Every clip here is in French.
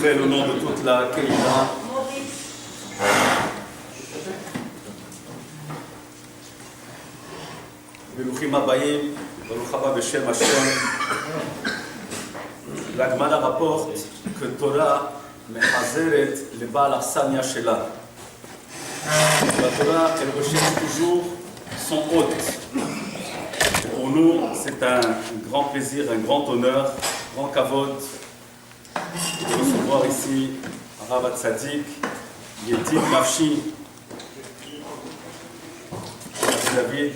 Israël, au nom de toute la Keïla. Beruchim Habayim, Baruch Haba Beshem Hashem. La Gemara rapporte que Torah mechazeret le Baal Harsania Shela. La Torah, elle recherche toujours son hôte. Pour nous, c'est un grand plaisir, un grand honneur, un grand kavod de recevoir ici Rav Tzadik, Yedim Nafshi, David,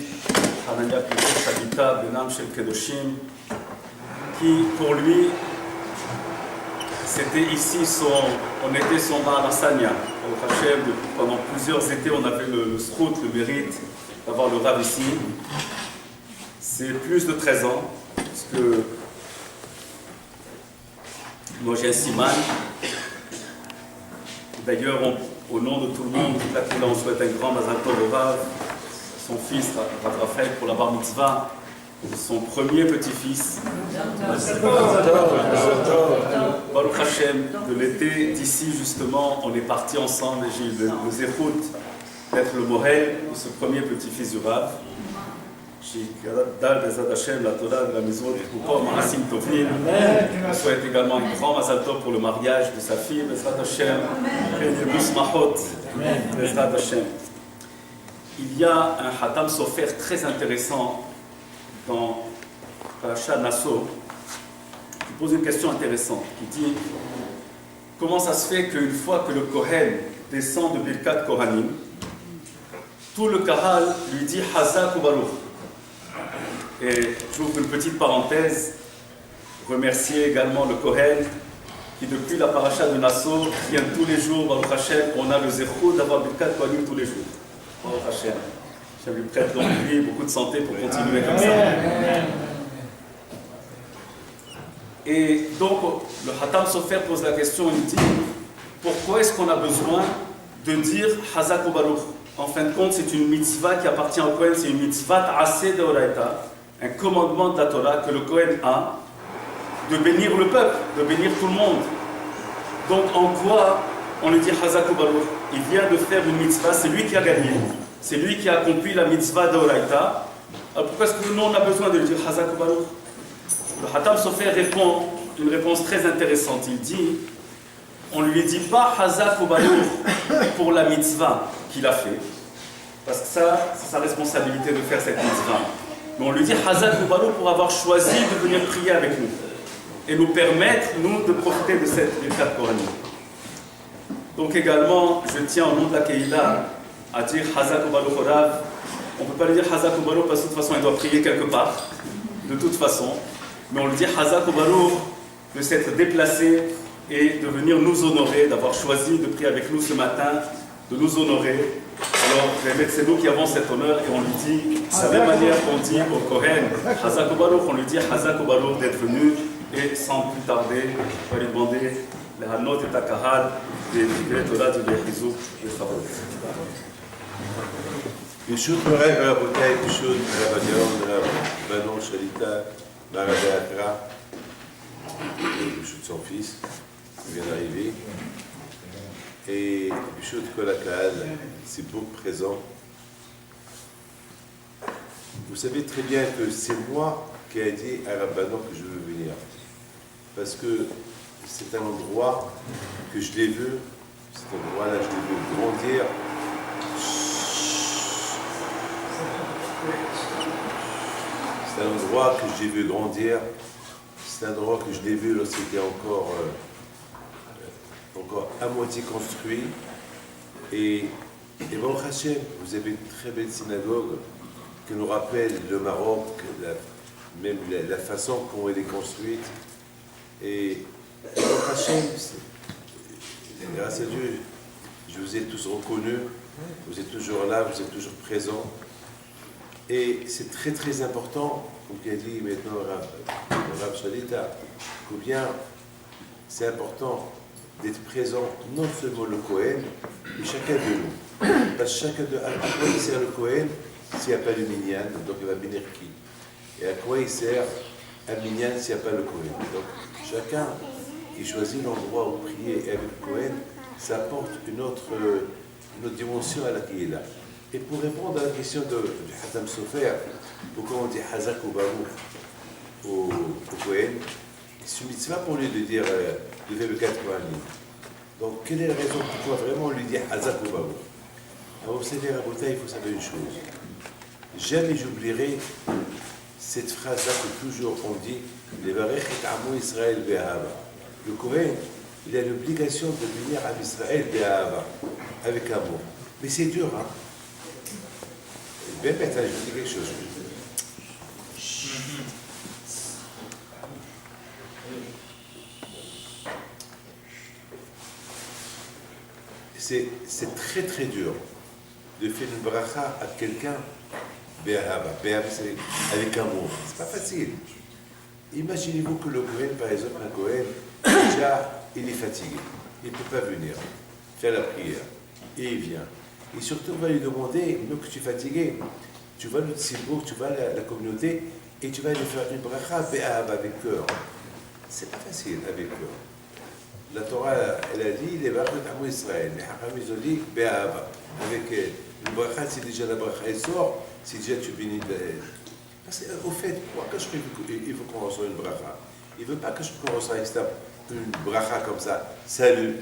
Hanania Piro Shabita, Benam Shel Kedoshim, qui pour lui, c'était ici on était son Baal Harsania. Au Hachem, pendant plusieurs étés, on avait le srout, le mérite d'avoir le Rav ici. C'est plus de 13 ans, parce que moi j'ai un siman. D'ailleurs, au nom de tout le monde, toute la Kila, on souhaite un grand Mazal Tov au Rav, son fils, Rav Raphaël, pour la bar mitzvah, son premier petit-fils. Baruch Hashem, de l'été d'ici justement, on est partis ensemble et j'ai eu le zéhout d'être le morel de ce premier petit-fils du Rav. Dal Bezat Hashem, la Torah de la maison des Koupor, Marasim Tovin. On souhaite également un grand Mazal Tov pour le mariage de sa fille, Bezat Hashem, Renibus Mahot, Bezat Hashem. Il y a un Hatam Sofer très intéressant dans Parashat Naso qui pose une question intéressante, qui dit comment ça se fait qu'une fois que le Kohen descend de Birkat Kohanim, tout le Kahal lui dit Hazak ou Baruch. Et j'ouvre une petite parenthèse, remercier également le Kohen qui depuis la paracha de Nassau vient tous les jours, Baruch Hashem, on a le zéro d'avoir Birkat Kohanim tous les jours. Baruch Hashem. Je lui prête longue vie, beaucoup de santé pour continuer comme ça. Et donc, le Hatam Sofer pose la question, il dit pourquoi est-ce qu'on a besoin de dire Hazak ou Baruch? En fin de compte, c'est une mitzvah qui appartient au Kohen, c'est une mitzvah ta'aseh deoraita, un commandement de la Torah que le Kohen a de bénir le peuple, de bénir tout le monde. Donc, en quoi on lui dit Hazak ou Baruch? Il vient de faire une mitzvah, c'est lui qui a gagné, c'est lui qui a accompli la mitzvah deoraita. Alors pourquoi est-ce que nous on a besoin de lui dire Hazak ou Baruch? Le Hatam Sofer répond une réponse très intéressante. Il dit on ne lui dit pas Hazak ou Baruch pour la mitzvah qu'il a fait, parce que ça, c'est sa responsabilité de faire cette mitzvah. Mais on lui dit Hazak ou Baruch pour avoir choisi de venir prier avec nous et nous permettre, nous, de profiter de cette Birkat Kohanim. Donc également, je tiens au nom de la Keïla à dire Hazak ou Baruch au Rav. On ne peut pas lui dire Hazak ou Baruch parce que de toute façon, il doit prier quelque part, de toute façon. Mais on lui dit Hazak ou Baruch de s'être déplacé et de venir nous honorer, d'avoir choisi de prier avec nous ce matin, de nous honorer. Alors, c'est nous qui avons cet honneur et on lui dit, de la même manière qu'on dit au Kohen, Hazak ou Baruch, on lui dit Hazak ou Baruch d'être venu et sans plus tarder, on va lui demander les Hanot et Takahal, des Torah du Bechizou, des Chavot. ברשות מוריי ורבותיי, ברשות רב הדיון, רב בנו שליטה, מהרבי הקרא, ברשות son fils, qui vient d'arriver, et ברשות כל הקהל, ציבור présent. Vous savez très bien que c'est moi qui ai dit à Rabbano que je veux venir, parce que c'est un endroit que je les veux, cet endroit-là je les veux grandir. C'est un endroit que j'ai vu grandir, c'est un endroit que je l'ai vu lorsqu'il était encore à moitié construit. Et Baruch Hashem, vous avez une très belle synagogue qui nous rappelle le Maroc, même la façon dont elle est construite. Et Baruch Hashem, grâce à Dieu, je vous ai tous reconnus, vous êtes toujours là, vous êtes toujours présents. Et c'est très très important, comme il a dit maintenant le Rav Shalita, combien c'est important d'être présent non seulement le Kohen, mais chacun de nous. Parce que chacun de nous, à quoi il sert le Kohen s'il n'y a pas le Minyan, donc il va bénir qui? Et à quoi il sert un Minyan s'il n'y a pas le Kohen? Donc chacun qui choisit l'endroit où prier avec le Kohen, ça apporte une autre dimension à la Kiyela. Et pour répondre à la question du Hatam Sofer, pourquoi on dit Hazak ou Baruch au Kohen, c'est une mitzvah pour lui de dire de faire le 4 Kohanim. Donc, quelle est la raison pourquoi vraiment on lui dit Hazak ou Baruch? Alors, vous savez, Rabota, il faut savoir une chose. Jamais j'oublierai cette phrase-là que toujours on dit Les Varech et Amo Israël Be'ahava. Le Kohen, il a l'obligation de venir à Israël Be'ahava, avec amour. Mais c'est dur, hein? Bien bête, hein, je vous dis quelque chose. C'est très très dur de faire une bracha à quelqu'un Be'ahava. Be'ahava, c'est avec amour. C'est pas facile. Imaginez-vous que le Kohen, par exemple, un Kohen, déjà, il est fatigué. Il ne peut pas venir faire la prière. Et il vient. Et surtout, on va lui demander, même que tu es fatigué, tu vas le tzibur, tu vas à la communauté, et tu vas lui faire une bracha Be'ahava avec cœur. C'est pas facile avec cœur. La Torah, elle a dit, les Varech Amo Israël. Les Hacham, ils ont dit Be'ahava. Avec une bracha, c'est déjà la bracha, elle sort, c'est déjà tu bénis. Parce qu'au fait, pourquoi il veut qu'on reçoive une bracha? Il ne veut pas que je reçoive une bracha comme ça. Salut,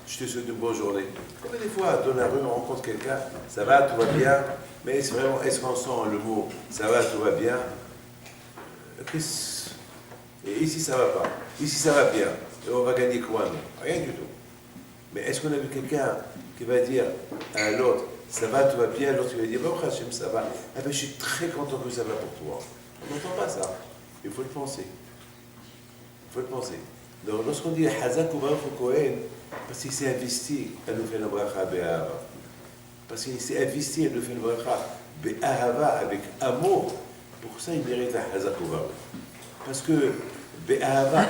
je te souhaite une bonne journée. Combien de fois, dans la rue, on rencontre quelqu'un, ça va, tout va bien, mais est-ce qu'on sent le mot ça va, tout va bien? Et ici, ça ne va pas. Ici, ça va bien. Et on va gagner quoi, nous? Rien du tout. Mais est-ce qu'on a vu quelqu'un qui va dire à l'autre ça va, tout va bien, l'autre il va dire Baruch Hashem, ça va. Ah ben je suis très content que ça va pour toi. On n'entend pas ça. Il faut le penser. Il faut le penser. Donc lorsqu'on dit Hazak ou Baruch au Kohen, parce qu'il s'est investi à nous faire une bracha Be'ahava. Parce qu'il s'est investi à nous faire une bracha Be'ahava avec amour. Pour ça il mérite un Hazak ou Baruch. Parce que Be'ahava,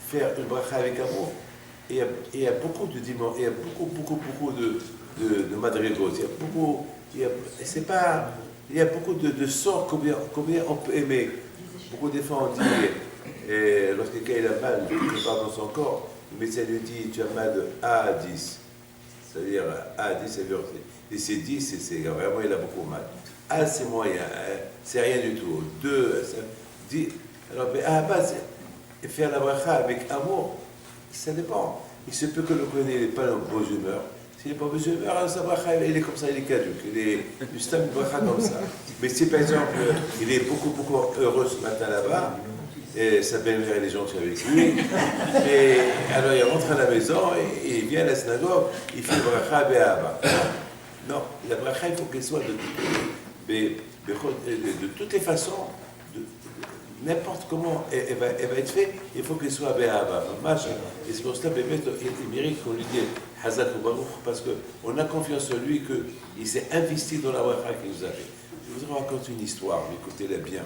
faire une bracha avec amour, il y a beaucoup de dimensions, il y a beaucoup de madrigot. Il y a beaucoup de sorts combien on peut aimer. Beaucoup de fois on dit, lorsque quelqu'un il a mal quelque part dans son corps, le médecin lui dit tu as mal de A à 10. C'est-à-dire A à 10 c'est versé. Et c'est 10, c'est vraiment il a beaucoup mal. A c'est moyen, c'est rien du tout. 2, c'est 10. Alors, mais à la base, faire la bracha avec amour, ça dépend. Il se peut que le Kohen n'est pas en bonne humeur. S'il n'est pas en bonne humeur, sa bracha, il est comme ça, il est caduque. Il est juste une bracha comme ça. Mais si par exemple, il est beaucoup heureux ce matin là-bas, et sa belle-mère est gentille avec lui, et alors il rentre à la maison, et il vient à la synagogue, il fait la bracha be'ahava. Non, la bracha, il faut qu'elle soit de toutes les façons, n'importe comment elle va être faite, il faut qu'elle soit be'ahava. Et c'est pour cela il mérite qu'on lui dise Hazak ou Baruch, parce qu'on a confiance en lui qu'il s'est investi dans la bracha qu'il nous a fait. Je vous raconte une histoire, écoutez-la bien,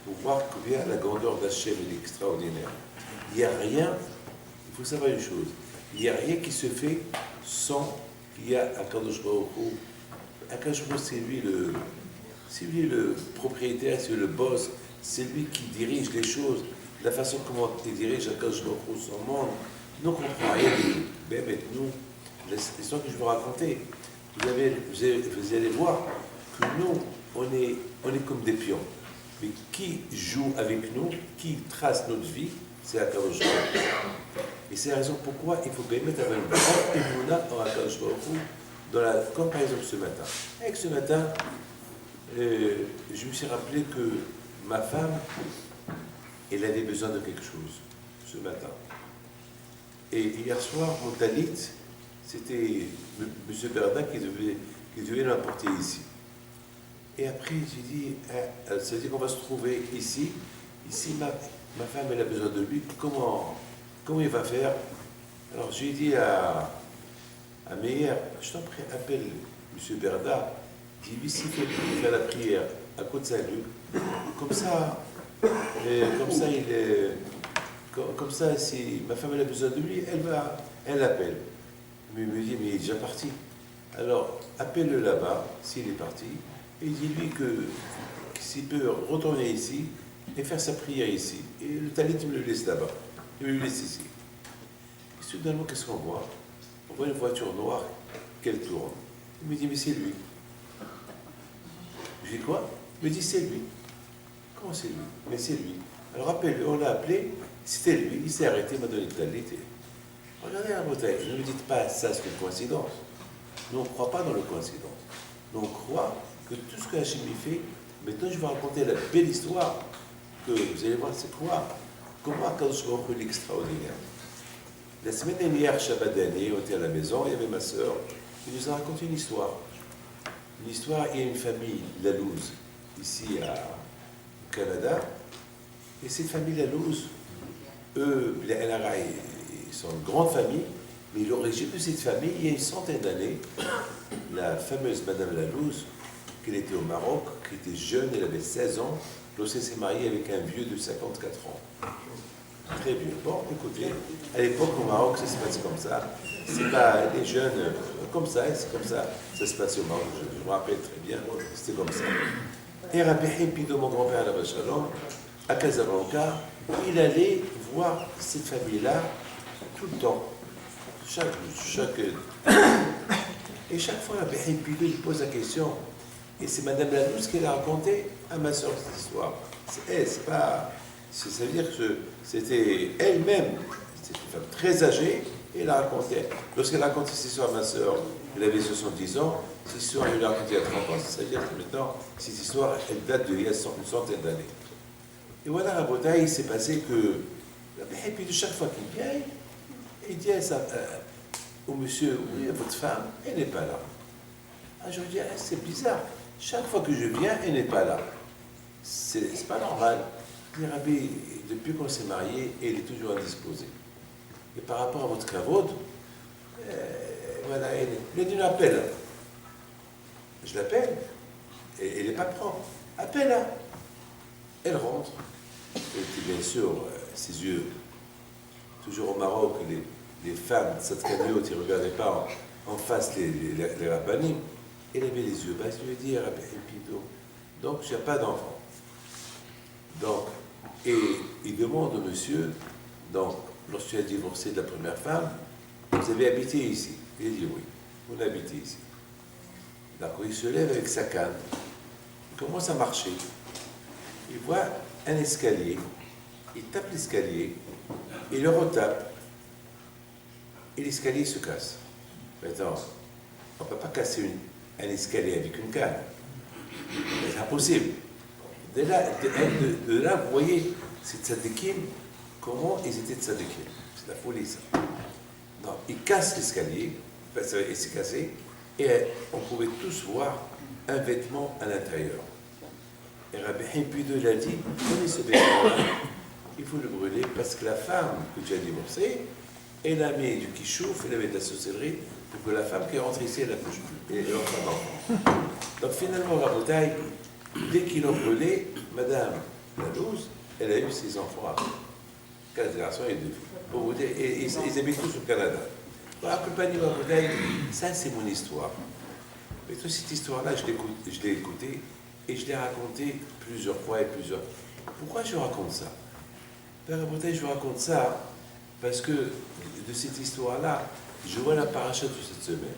pour voir combien la grandeur d'Hachem est extraordinaire. Il n'y a rien, il faut savoir une chose, il n'y a rien qui se fait sans qu'il y a Akadosh Baruch Hu. Akadosh Baruch Hu, c'est lui le propriétaire, c'est le boss, c'est lui qui dirige les choses, la façon comment il dirige Akadosh Baruch Hu son monde. Nous ne comprenons rien de nous. Mais nous, l'histoire que je vais vous raconter, vous allez voir que nous, on est comme des pions. Mais qui joue avec nous, qui trace notre vie, c'est Akadosh Baruch Hu. Et c'est la raison pourquoi il faut bien mettre avec une grande émouna en Akadosh Baruch Hu, comme par exemple ce matin. Avec ce matin, je me suis rappelé que ma femme, elle avait besoin de quelque chose ce matin. Et hier soir, mon talit, c'était M. Berda qui devait l'apporter ici. Et après, j'ai dit, ça veut dire qu'on va se trouver ici. Ici, ma femme, elle a besoin de lui. Comment il va faire? Alors, j'ai dit à Meir, je t'en prie, appelle M. Berda, dis-lui s'il fait faire la prière à côté de salut. Comme ça, si ma femme elle a besoin de lui, elle l'appelle. Mais il me dit, mais il est déjà parti. Alors, appelle-le là-bas, s'il est parti, et dis-lui s'il peut retourner ici et faire sa prière ici. Et le talit me le laisse là-bas. il me laisse ici. Et soudainement, qu'est-ce qu'on voit? On voit une voiture noire qu'elle tourne. Il me dit, mais c'est lui. Je dis quoi? Il me dit, c'est lui. Comment c'est lui? Mais c'est lui. Alors appelle-le, on l'a appelé, c'était lui, il s'est arrêté, il m'a donné de la laitée. Regardez la bouteille, ne me dites pas ça, c'est une coïncidence. Nous, on ne croit pas dans les coïncidences. Nous, on croit que tout ce que Hachem fait, maintenant je vais raconter la belle histoire, que vous allez voir c'est quoi, comment Akadosh Baruch Hu est extraordinaire. La semaine dernière, Shabbat dernier, on était à la maison, il y avait ma sœur, qui nous a raconté une histoire. Une histoire, il y a une famille, Lalouz, ici au Canada, et cette famille Lalouz, eux, les NRA, ils sont une grande famille, mais l'origine de cette famille, il y a une centaine d'années, la fameuse Madame Lalouz, qui était au Maroc, qui était jeune, elle avait 16 ans, lorsqu'elle s'est mariée avec un vieux de 54 ans. Très vieux. Bon, écoutez, à l'époque au Maroc, ça se passe comme ça. C'est pas les jeunes comme ça, c'est comme ça. Ça se passe au Maroc, je me rappelle très bien, c'était comme ça. Et Rabbi Hipido, mon grand-père là-bas, Shalom, à Casablanca, il allait voir cette famille-là tout le temps. Et chaque fois, Rabbi Hipido, il pose la question. Et c'est Madame Lalouz qui l'a raconté à ma soeur cette histoire. C'est pas. Ça veut dire que c'était elle-même, c'était une femme très âgée, et elle a raconté. Lorsqu'elle a raconté cette histoire à ma soeur, elle avait 70 ans, cette histoire, elle l'a racontée à 30 ans, ça veut dire que maintenant, cette histoire, elle date d'il y a une centaine d'années. Et voilà, à Bretagne, il s'est passé que, et puis de chaque fois qu'il vient, il dit au monsieur, oui, votre femme, elle n'est pas là. Ah, je lui dis, c'est bizarre, chaque fois que je viens, elle n'est pas là. C'est pas normal. Il dit, Rabbi, depuis qu'on s'est mariés, elle est toujours indisposée. Et par rapport à votre kavod, voilà, elle dit, appelle. Je l'appelle, et elle n'est pas propre. Appelle-la. Elle rentre. Et bien sûr, ses yeux, toujours au Maroc, les femmes, cette camiote, ils ne regardaient pas en face les rabbinim. Elle avait les yeux bas, je lui ai dit, Rabbi Hipido, donc je n'ai pas d'enfant. Donc, et il demande au monsieur, donc, lorsque tu as divorcé de la première femme, vous avez habité ici? Il dit oui, vous habitez ici. D'accord, il se lève avec sa canne, il commence à marcher, il voit un escalier, il tape l'escalier, il le retape, et l'escalier se casse. Maintenant, on ne peut pas casser un escalier avec une canne. C'est impossible. De là, vous voyez, ces tzadikim, comment ils étaient tzadikim. C'est la folie, ça. Non, ils cassent l'escalier, il s'est cassé, et on pouvait tous voir un vêtement à l'intérieur. Et Rabbi Hipido l'a dit, prenez ce vêtement-là, il faut le brûler, parce que la femme que tu as divorcée, elle a mis du kishouf, elle avait de la sorcellerie, pour que la femme qui est rentrée ici, elle n'accouche plus. Et elle rentre en enfant. Donc finalement, Rabotai, dès qu'ils l'ont brûlé, Madame Lalouz, elle a eu ses enfants après. 4 garçons et 2 filles. Pour vous dire, et ils habitent tous au Canada. Voilà, ça c'est mon histoire. Mais toute cette histoire-là, je l'ai écoutée et je l'ai racontée plusieurs fois et plusieurs. Pourquoi je raconte ça? Père Rabotai, je vous raconte ça parce que de cette histoire-là, je vois la paracha de cette semaine.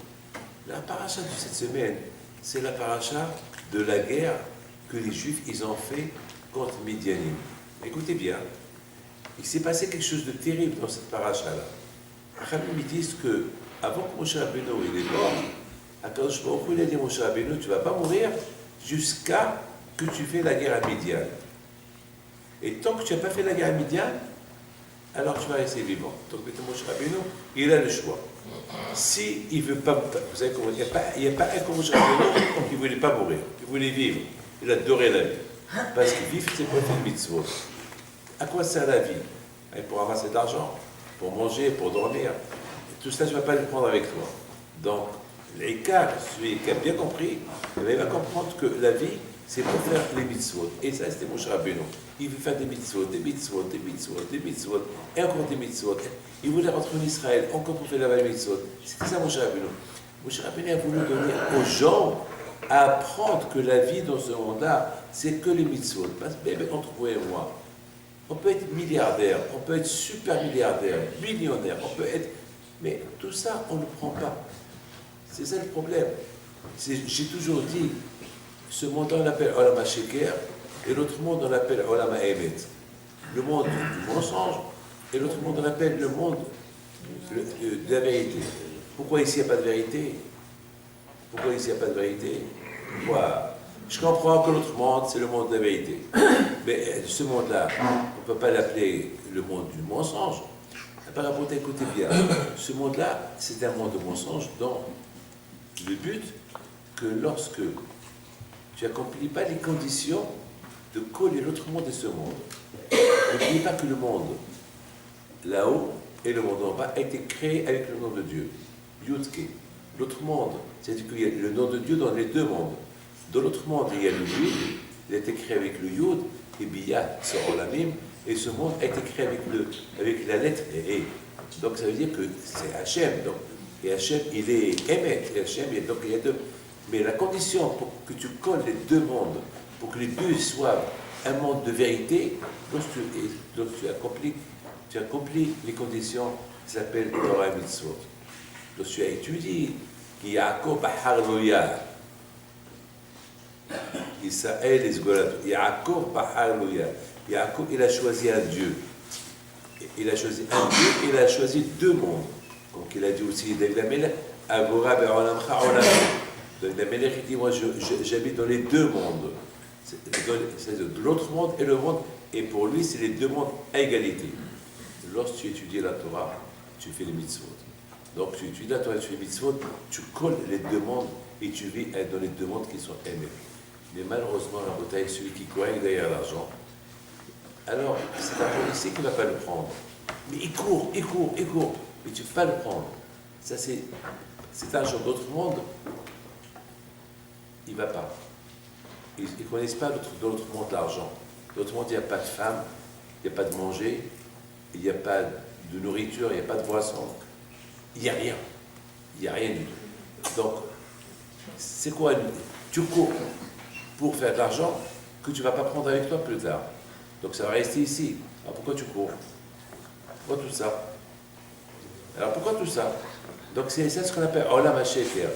La paracha de cette semaine, c'est la paracha de la guerre que les Juifs ils ont fait contre Midianim. Écoutez bien, il s'est passé quelque chose de terrible dans cette paracha-là. Les me disent que avant que Moshe Rabbeinu il est mort, Akadosh Baruch Hu il a dit Moshe Rabbeinu, tu ne vas pas mourir jusqu'à que tu fais la guerre à Midian. Et tant que tu n'as pas fait la guerre à Midian, alors tu vas rester vivant. Donc Moshe Rabbeinu, il a le choix. Si il ne veut pas, vous savez comment, il n'y a pas un comme Moshe Rabbeinu qui ne voulait pas mourir, il voulait vivre. Il adorait la vie. Parce que vivre, c'est pour faire mitzvot. À quoi sert la vie? Pour ramasser de l'argent, pour manger, pour dormir. Et tout ça, je ne vais pas le prendre avec toi. Donc, l'écart, celui qui a bien compris, il va comprendre que la vie, c'est pour faire les mitzvot. Et ça, c'était Moshe Rabbeinu. Il veut faire des mitzvot, des mitzvot, des mitzvot, des mitzvot, et encore des mitzvot. Il voulait rentrer en Israël, encore pour faire la mitzvot. C'était ça, Moshe Rabbeinu. Moshe Rabbeinu a voulu donner aux gens à apprendre que la vie dans ce monde-là, c'est que les mitzvot. Parce que entre vous et moi, On peut être milliardaire, on peut être super milliardaire, millionnaire, on peut être... Mais tout ça, on ne prend pas. C'est ça le problème. J'ai toujours dit, ce monde on l'appelle Olama Sheker, et l'autre monde on l'appelle Olama Emet. Le monde du mensonge, et l'autre monde on l'appelle le monde de la vérité. Pourquoi ici il n'y a pas de vérité? Pourquoi ici il n'y a pas de vérité? Pourquoi? Je comprends que l'autre monde, c'est le monde de la vérité. Mais ce monde-là, on ne peut pas l'appeler le monde du mensonge. Par rapport, écoutez bien, ce monde-là, c'est un monde de mensonge dont le but que lorsque tu n'accomplis pas les conditions de coller l'autre monde et ce monde, n'oubliez pas que le monde là-haut et le monde en bas a été créé avec le nom de Dieu, Yudke. L'autre monde, c'est-à-dire qu'il y a le nom de Dieu dans les deux mondes. Dans l'autre monde, il y a le Yud, il a été créé avec le Yud, et Biyah sera la même, et ce monde a été créé avec la lettre E. Donc ça veut dire que c'est Hachem. Donc, et Hachem, il est Emet, et Hachem, donc il y a deux. Mais la condition pour que tu colles les deux mondes, pour que les deux soient un monde de vérité, lorsque tu accomplis les conditions qui s'appellent Torah et Mitzvot. Lorsque tu as étudié Yaakov Bahar Loya, Israël et Sgolat, Yaakov Bahar Loya, Yaakov, il a choisi un Dieu. Il a choisi un Dieu, il a choisi deux mondes. Donc il a dit aussi, David Amelech, Agora Be'olamcha Olam. David Amelech, il dit, moi j'habite dans les deux mondes. C'est-à-dire de l'autre monde et le monde, et pour lui, c'est les deux mondes à égalité. Lorsque tu étudies la Torah, tu fais les mitzvot. Donc tu étudies la Torah, tu fais les mitzvot, tu colles les deux mondes et tu vis dans les deux mondes qui sont aimés. Mais malheureusement, la bouteille, celui qui court derrière l'argent, alors c'est un policier qui ne va pas le prendre. Mais il court, mais tu ne peux pas le prendre. Ça, c'est un genre d'autre monde, il ne va pas. Ils ne connaissent pas dans l'autre monde l'argent. Dans l'autre monde, il n'y a pas de femme, il n'y a pas de manger, il n'y a pas de nourriture, il n'y a pas de boisson. Il n'y a rien. Il n'y a rien du tout. Donc, c'est quoi? Tu cours pour faire de l'argent que tu ne vas pas prendre avec toi plus tard. Donc ça va rester ici. Alors pourquoi tu cours? Pourquoi tout ça? Alors pourquoi tout ça? Donc c'est ça ce qu'on appelle Olam HaSheker.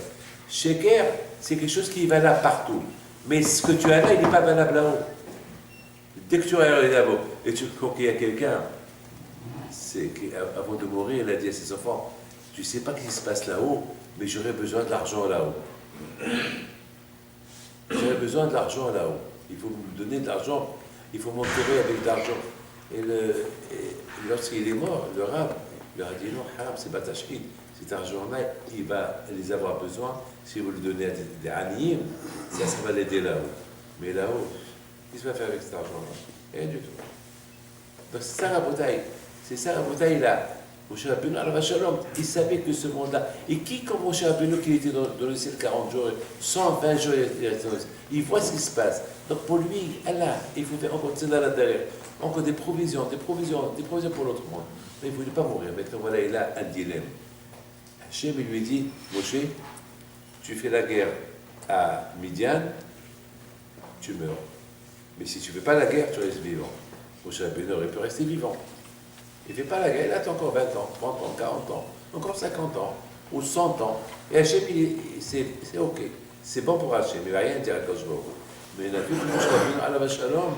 Sheker, c'est quelque chose qui est valable partout. Mais ce que tu as là, il n'est pas valable là-haut. Dès que tu regardes là-haut et tu crois qu'il y a quelqu'un, c'est qu'avant de mourir, il a dit à ses enfants, tu ne sais pas ce qui se passe là-haut, mais j'aurais besoin de l'argent là-haut. J'aurais besoin de l'argent là-haut. Il faut me donner de l'argent. Il faut m'enterrer avec de l'argent. Et lorsqu'il est mort, le rab leur a dit non, haram, c'est batashkin. Cet argent-là, il va les avoir besoin. Si vous le donnez à des aniyim, ça va l'aider là-haut. Mais là-haut, qu'est-ce qu'il va faire avec cet argent-là? Rien du tout. Donc c'est ça la bouteille. C'est ça la bouteille là. Moshe Rabbeinu, il savait que ce monde-là. Et qui, comme Moshe Rabbeinu, qui était dans le ciel 40 jours, 120 jours, il voit ce qui se passe. Donc pour lui, Allah, il faut faire encore cela là derrière. Encore des provisions pour l'autre monde. Mais il ne voulait pas mourir. Maintenant, voilà, il a un dilemme. Hachem, il lui dit, Moshe, tu fais la guerre à Midian, tu meurs. Mais si tu ne fais pas la guerre, tu restes vivant. Moshe Rabbeinu aurait pu rester vivant. Il ne fait pas la guerre, il attend encore 20 ans, 30 ans, 40 ans, encore 50 ans, ou 100 ans. Et Hachem, c'est OK. C'est bon pour Hachem, il ne va rien dire à Koshbo. Mais il a vu que Moshe Rabbeinu, Allah Shalom,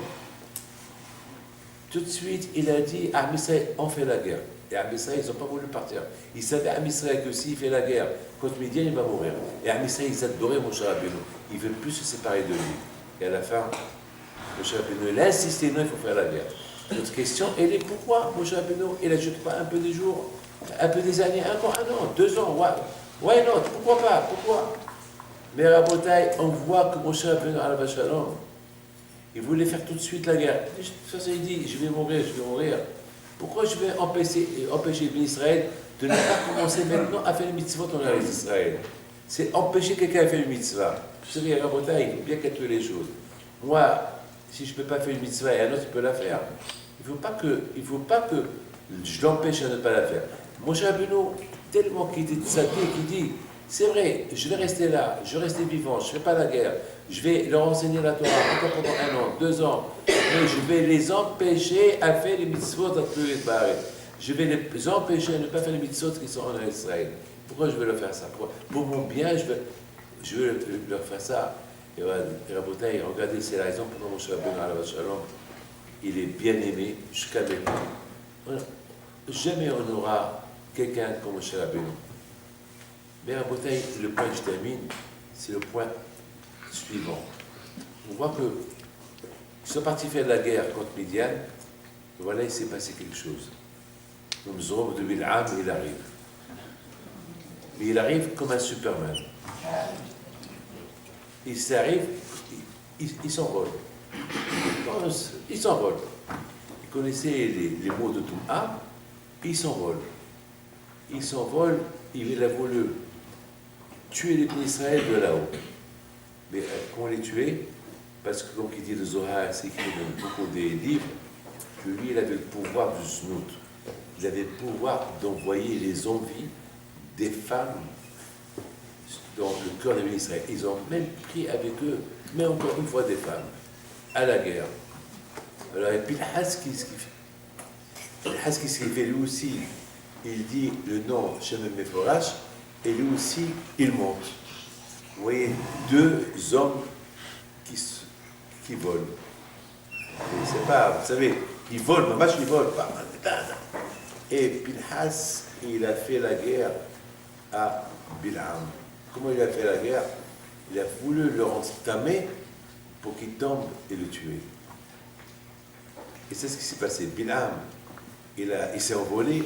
tout de suite, il a dit à Israël, on fait la guerre. Et à Israël, ils n'ont pas voulu partir. Ils savaient à Israël que s'il fait la guerre contre Midian, il va mourir. Et à Israël, ils adoraient Moshe Rabbeinu. Ils ne veulent plus se séparer de lui. Et à la fin, Moshe Rabbeinu, il a insisté, non, il faut faire la guerre. Notre question, elle est pourquoi Moshe Rabbeinu, il n'ajoute pas un peu des jours, un peu des années, encore 1 an, 2 ans, why not? Pourquoi pas? Pourquoi? Mais à Rabotai, on voit que Moshe Rabbeinu, Alav Shalom, il voulait faire tout de suite la guerre. Ça, il dit, je vais mourir. Pourquoi je vais empêcher Israël de ne pas commencer maintenant à faire le mitzvot en Israël? C'est empêcher quelqu'un à faire le mitzvah. Vous savez, à Rabotai, il faut bien calculer les choses. Moi, si je ne peux pas faire une mitzvah et un autre peut la faire, il ne faut pas que je l'empêche à ne pas la faire. Moshe Rabbeinu, tellement qu'il était tzaddik, qui dit, c'est vrai, je vais rester là, je vais rester vivant, je ne fais pas la guerre, je vais leur enseigner la Torah encore pendant 1 an, 2 ans, mais je vais les empêcher à faire les mitzvot à plus et je vais les empêcher à ne pas faire les mitzvot qui sont en Israël. Pourquoi je vais leur faire ça? Pour mon bien, je vais leur faire ça. Et Rabotai, regardez, c'est la raison pour laquelle Moshe Rabbeinu Shalom, il est bien aimé jusqu'à maintenant. Jamais on aura quelqu'un comme Moshe Rabbeinu. Mais Rabotai, le point que je termine, c'est le point suivant. On voit que ils sont partis faire la guerre contre Midian, et voilà, il s'est passé quelque chose. Le Mzrob de Bil'am, il arrive. Mais il arrive comme un Superman. Il s'arrive, il s'envole. Il s'envole. Il connaissait les mots de Toum'a, il s'envole. Il s'envole, il a voulu tuer les pays d'Israël de là-haut. Mais comment les tuer? Parce que, comme il dit le Zohar, c'est écrit dans beaucoup des livres, que lui, il avait le pouvoir du znout. Il avait le pouvoir d'envoyer les envies des femmes dans le cœur des pays d'Israël. Ils ont même pris avec eux, mais encore une fois des femmes, à la guerre. Alors, et puis Pinhas, qu'est-ce qu'il fait? Lui aussi, il dit le nom Shem Meforash, et lui aussi, il monte. Vous voyez, deux hommes qui volent. C'est pas, vous savez, ils volent, mais moi je ne vole pas. Et Pinhas, il a fait la guerre à Bil'am. Comment il a fait la guerre? Il a voulu le entamer pour qu'il tombe et le tuer. Et c'est ce qui s'est passé. Bil'am, il s'est envolé.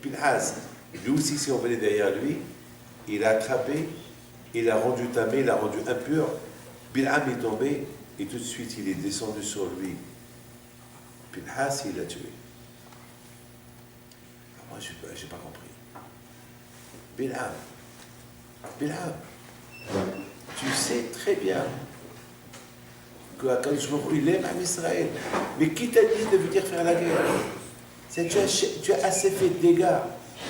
Pinhas, lui aussi s'est envolé derrière lui. Il a attrapé, il l'a rendu tamé, il l'a rendu impur. Bil'am est tombé et tout de suite il est descendu sur lui. Pinhas, il l'a tué. Moi, je n'ai pas compris. Bil'am, tu sais très bien que Akadosh Baruch Hu, il aime Israël. Mais qui t'a dit de venir faire la guerre? Tu as assez fait de dégâts.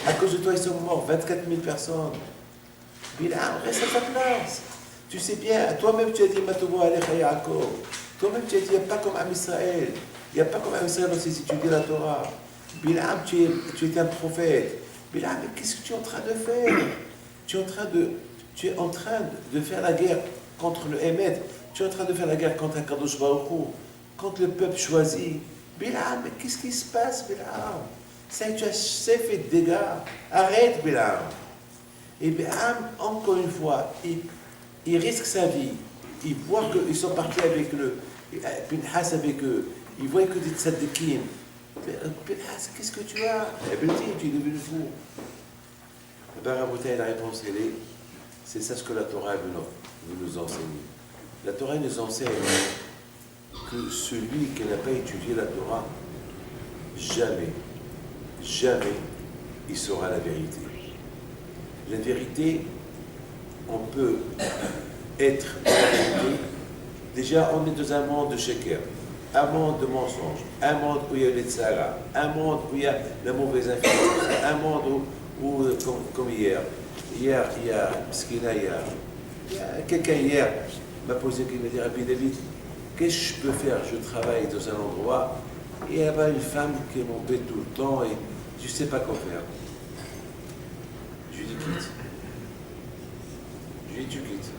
À cause de toi, ils sont morts, 24 000 personnes. Bil'am, reste à ta place. Tu sais bien, toi-même tu as dit Matovo Alecha Yaakov. Toi-même tu as dit, il n'y a pas comme Am Israël. Il n'y a pas comme Am Israël dans ses études la Torah. Bil'am, tu es un prophète. Bil'am, mais qu'est-ce que tu es en train de faire? Tu es en train de faire la guerre contre le Hémet. Tu es en train de faire la guerre contre Akadosh Baruch Hu, contre le peuple choisi. Bil'am, mais qu'est-ce qui se passe, Bil'am? Ça, tu as assez fait de dégâts. Arrête, Bil'am. Et Bil'am, encore une fois, il risque sa vie. Il voit qu'ils sont partis avec Pinhas avec eux. Il voit que des tzadikim. Pinhas, qu'est-ce que tu as? Eh bien, tu es devenu fou. La réponse, c'est ça ce que la Torah veut nous enseigner. La Torah nous enseigne que celui qui n'a pas étudié la Torah, jamais, il saura la vérité. La vérité, on peut être dans la vérité. Déjà, on est dans un monde de sheker, un monde de mensonges, un monde où il y a les tzara, un monde où il y a la mauvaise influence, un monde où comme hier, il y a quelqu'un hier m'a posé une question, il m'a dit, Rabbi David, qu'est-ce que je peux faire? Je travaille dans un endroit, et il y a une femme qui m'embête tout le temps, et je ne sais pas quoi faire. Je lui dis, quitte. Je lui dis, tu quittes.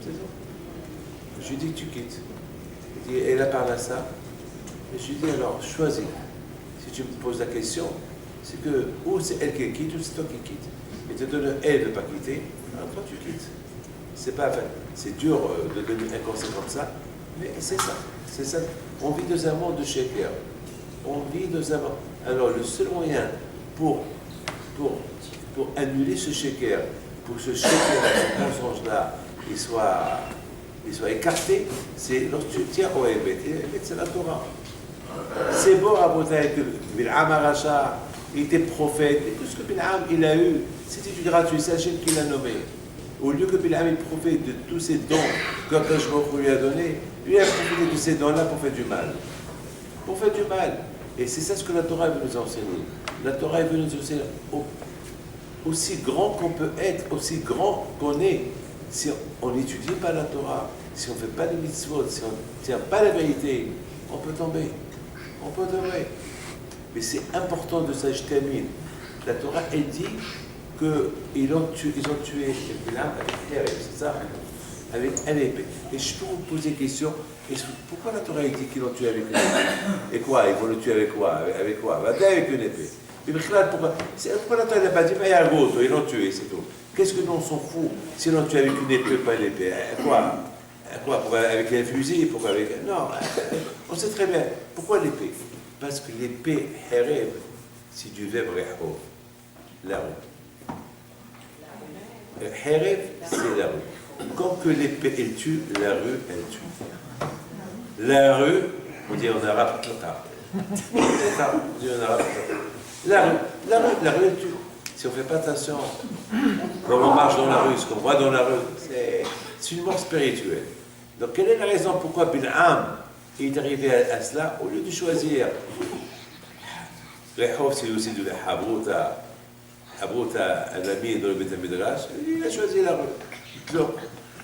C'est ça. Je lui dis, tu quittes. Il dit, elle a parlé à ça. Et je lui dis, alors, choisis. Si tu me poses la question, c'est que ou c'est elle qui quitte, ou c'est toi qui quitte. Et te donne, elle ne veut pas quitter, alors toi tu quittes. C'est pas, enfin, c'est dur de donner un conseil comme ça, mais c'est ça. C'est ça. On vit dans un monde de shaker. On vit dans un monde. Alors, le seul moyen pour annuler ce shaker, pour que ce shaker, ce mensonge-là, il soit écarté, c'est lorsque tu tiens au Hémet. Et Hémet, c'est la Torah. C'est beau à Botaï que Bil'am Aracha, il était prophète, et tout ce que Bil'am il a eu, c'était du gratuit, c'est Hachem qui l'a nommé. Au lieu que Bil'am il profite de tous ces dons que Akadosh Baruch Hu lui a donnés, lui a profité de ces dons-là pour faire du mal. Pour faire du mal. Et c'est ça ce que la Torah veut nous enseigner. La Torah veut nous enseigner aussi grand qu'on peut être, aussi grand qu'on est, si on n'étudie pas la Torah, si on ne fait pas les mitzvot, si on ne tient pas la vérité, on peut tomber. On peut tomber. Mais c'est important de s'acheter. La Torah, elle dit qu'ils ont tué Bilam avec Hereb, c'est ça? Avec un épée. Et je peux vous poser une question. Pourquoi la Torah dit qu'ils l'ont tué avec une épée? Et quoi? Ils vont le tuer avec quoi? Avec quoi? Avec une épée. Mais pourquoi la Torah n'a pas dit, il y a un gros, ils l'ont tué, c'est tout. Qu'est-ce que nous on s'en fout s'ils l'ont tué avec une épée, pas une épée? Quoi? Avec un fusil? Pourquoi avec... Non, on sait très bien. Pourquoi l'épée? Parce que l'épée, Hereb, c'est du verbe Rehov, la rue. Hereb, c'est la rue. Quand que l'épée, elle tue, la rue, elle tue. La rue, on dit en arabe, Tlqa. On dit en arabe, la rue, elle tue. Si on ne fait pas attention, quand on marche dans la rue, ce qu'on voit dans la rue, c'est une mort spirituelle. Donc, quelle est la raison pourquoi Bil'am est arrivé à cela au lieu de choisir Rehov, c'est aussi de la Habrouta, un ami dans le Beth Midrash, il a choisi la rue.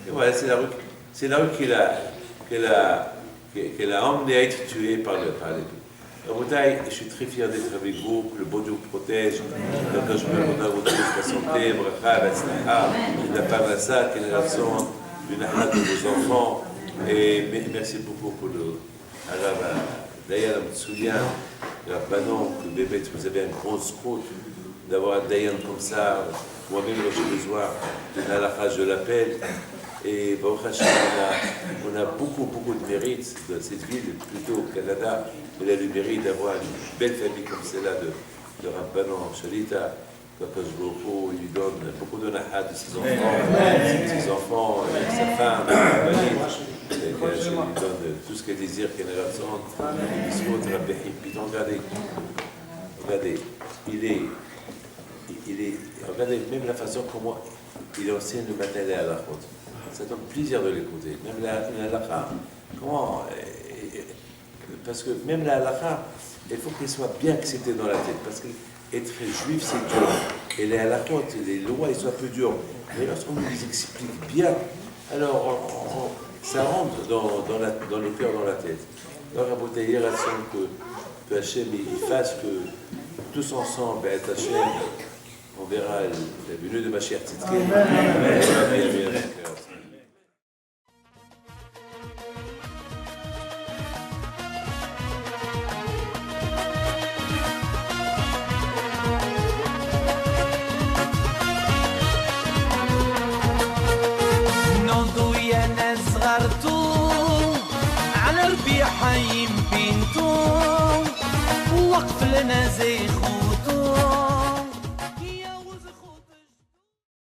Et voilà, c'est la rue qu'elle a emmené à être tuée par l'épée. Raboutaï, je suis très fier d'être avec vous, que le bon Dieu vous protège, que je me redonne votre santé, bracha, batzlaha, la parnassa, qu'il y ait la raison d'une ahad de vos enfants. Et merci beaucoup pour le Arabe Dayan Mtsoulian, le Rabbanon, que bébé, vous avez une grosse route d'avoir un Dayan comme ça. Moi-même, j'ai besoin d'une halakha, je l'appelle. Et Baruch Hashem, on a beaucoup de mérite dans cette ville, plutôt au Canada. Elle a le mérite d'avoir une belle famille comme celle-là de Rabbanon Shalita. Kakash Boko, il lui donne beaucoup de nahad de ses enfants, sa femme, il lui donne tout ce qu'elle désire, qu'elle raconte, les bisous, puis regardez, regardez même la façon comment il enseigne le matin à la route. Ça donne plaisir de l'écouter, même la halakha. Comment? Parce que même la halakha, il faut qu'elle soit bien acceptée dans la tête, parce qu'être juif, c'est dur. Et la halakha, les lois, ils sont un peu dures. Mais lorsqu'on nous les explique bien, alors ça rentre dans le cœur, dans la tête. Donc, à Boutaïr, que Hachem il fasse que tous ensemble, Hachem, on verra la venue de Mashiach Tzidkenu. Amen. حي بنتو وقف لنا زي خو